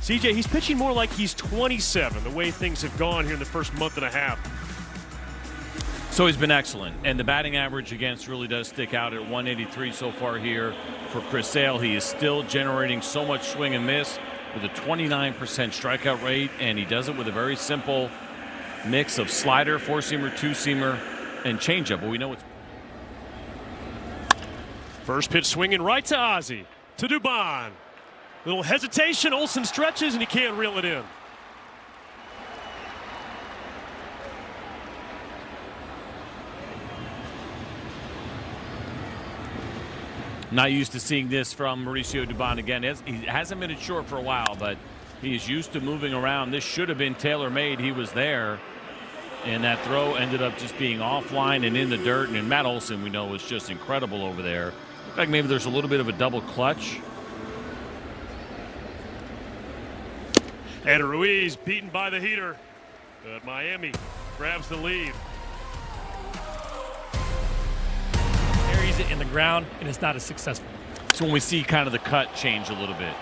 CJ, he's pitching more like he's 27, the way things have gone here in the first month and a half. So he's been excellent, and the batting average against really does stick out at 183 so far here for Chris Sale. He is still generating so much swing and miss with a 29% strikeout rate, and he does it with a very simple mix of slider, four-seamer, two-seamer, and changeup. But we know it's first pitch swinging right to Ozzie, to Dubon. Little hesitation, Olsen stretches, and he can't reel it in. Not used to seeing this from Mauricio Dubon again. He hasn't been it short for a while, but he is used to moving around. This should have been tailor-made. He was there, and that throw ended up just being offline and in the dirt. And Matt Olsen, we know, was just incredible over there. Looks like maybe there's a little bit of a double clutch. And Ruiz beaten by the heater, but Miami grabs the lead. Buries it in the ground, and it's not as successful. So when we see kind of the cut change a little bit.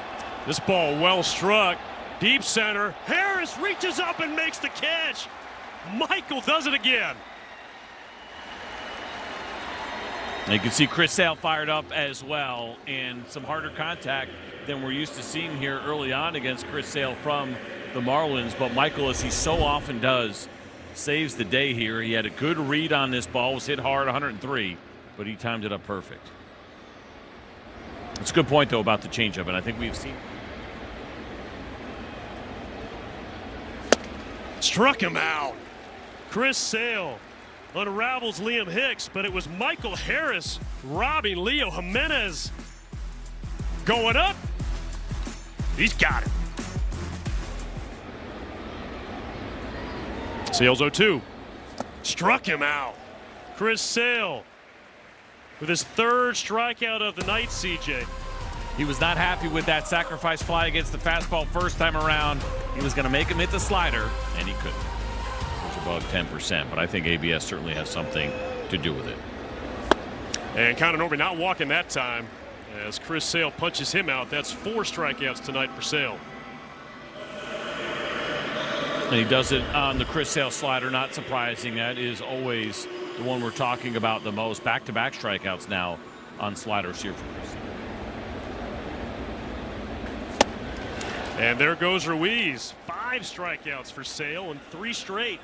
This ball well struck, deep center. Harris reaches up and makes the catch. Michael does it again. And you can see Chris Sale fired up as well, and some harder contact than we're used to seeing here early on against Chris Sale from the Marlins. But Michael, as he so often does, saves the day here. He had a good read on this ball, was hit hard, 103, but he timed it up perfect. It's a good point, though, about the changeup, and I think we've seen. Struck him out. Chris Sale unravels Liam Hicks, but it was Michael Harris robbing Leo Jimenez. Going up. He's got it. Sale's 0-2. Struck him out. Chris Sale with his third strikeout of the night, CJ. He was not happy with that sacrifice fly against the fastball first time around. He was going to make him hit the slider, and he couldn't. It was above 10%, but I think ABS certainly has something to do with it. And Conor Norby not walking that time as Chris Sale punches him out. That's 4 strikeouts tonight for Sale. And he does it on the Chris Sale slider, not surprising. That is always the one we're talking about the most. Back-to-back strikeouts now on sliders here for Chris Sale. And there goes Ruiz. 5 strikeouts for Sale and 3 straight.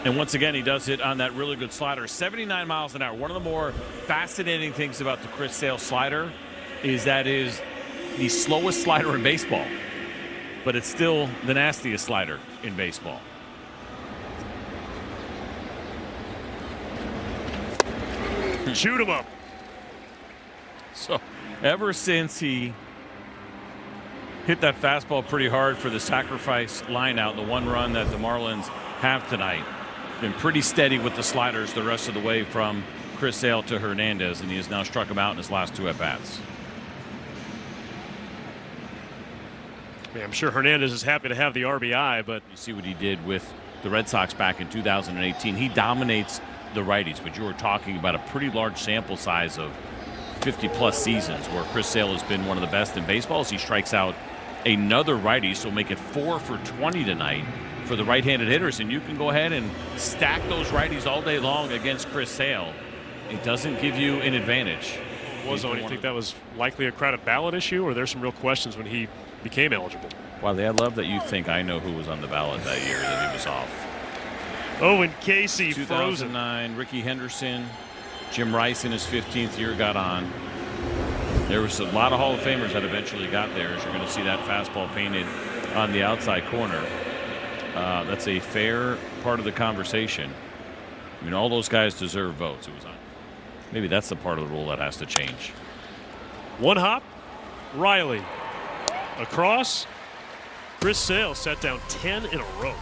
And once again, he does it on that really good slider. 79 miles an hour. One of the more fascinating things about the Chris Sale slider is that is the slowest slider in baseball. But it's still the nastiest slider in baseball. Shoot him up. So ever since he hit that fastball pretty hard for the sacrifice line out, the one run that the Marlins have tonight, been pretty steady with the sliders the rest of the way from Chris Sale to Hernandez, and he has now struck him out in his last 2 at-bats. Yeah, I'm sure Hernandez is happy to have the RBI, but you see what he did with the Red Sox back in 2018. He dominates the righties, but you were talking about a pretty large sample size of 50-plus seasons where Chris Sale has been one of the best in baseball as he strikes out another righty, so make it 4 for 20 tonight for the right-handed hitters, and you can go ahead and stack those righties all day long against Chris Sale. It doesn't give you an advantage. Do you think that was likely a crowded ballot issue, or there's some real questions when he became eligible? Wiley, I love that you think I know who was on the ballot that year that he was off. Owen Casey, 2009, frozen. Ricky Henderson, Jim Rice in his 15th year got on. There was a lot of Hall of Famers that eventually got there, as you're going to see that fastball painted on the outside corner. That's a fair part of the conversation. I mean, all those guys deserve votes. It was on. Maybe that's the part of the rule that has to change. One hop, Riley across. Chris Sale set down 10 in a row.